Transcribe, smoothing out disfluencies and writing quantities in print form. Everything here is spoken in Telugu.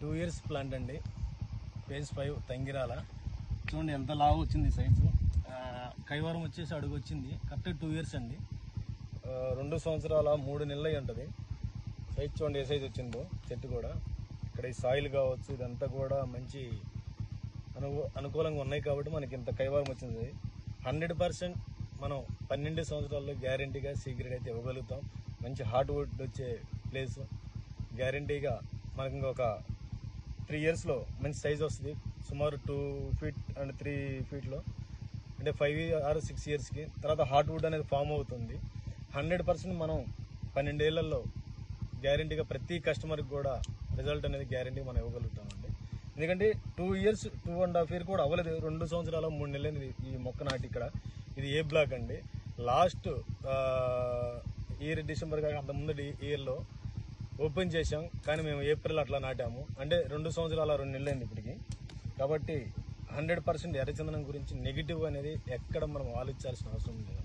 2 years ప్లాంట్ అండి. ఫేజ్ 5 తంగిరాల. చూడండి ఎంత లావు వచ్చింది సైజు. కైవారం వచ్చేసి అడుగు వచ్చింది. కరెక్ట్ 2 years అండి. 2 సంవత్సరాల 3 నెలలు అయి ఉంటుంది. సైజ్ చూడండి ఏ సైజ్ వచ్చిందో. చెట్టు కూడా ఇక్కడ ఈ సాయిల్ కావచ్చు ఇదంతా కూడా మంచి అనుకూలంగా ఉన్నాయి కాబట్టి మనకి ఇంత కైవారం వచ్చింది. 100% మనం 12 సంవత్సరాల్లో గ్యారంటీగా సీక్రెట్ అయితే ఇవ్వగలుగుతాం. మంచి హార్డ్ వుడ్ వచ్చే ప్లేస్ గ్యారంటీగా మనకి ఇంకొక 3 yearsలో మంచి సైజ్ వస్తుంది. సుమారు 2 feet అండ్ 3 feetలో అంటే 5 or 6 yearsకి తర్వాత హార్డ్ వుడ్ అనేది ఫామ్ అవుతుంది. 100% మనం 12 ఏళ్లలో గ్యారంటీగా ప్రతి కస్టమర్కి కూడా రిజల్ట్ అనేది గ్యారంటీ మనం ఇవ్వగలుగుతామండి. ఎందుకంటే 2 years 2.5 years కూడా అవ్వలేదు. 2 సంవత్సరాల 3 నెలలు ఈ మొక్క నాటి ఇక్కడ. ఇది ఏ బ్లాక్ అండి. లాస్ట్ ఇయర్ డిసెంబర్ కాక అంతకుముందు ఇయర్లో ఓపెన్ చేసాం, కానీ మేము ఏప్రిల్ అట్లా నాటాము. అంటే 2 సంవత్సరాల 2 నెలలు అయింది ఇప్పటికి. కాబట్టి 100% ఎర్రచందనం గురించి నెగిటివ్ అనేది ఎక్కడ మనం ఆలోచించాల్సిన అవసరం లేదు.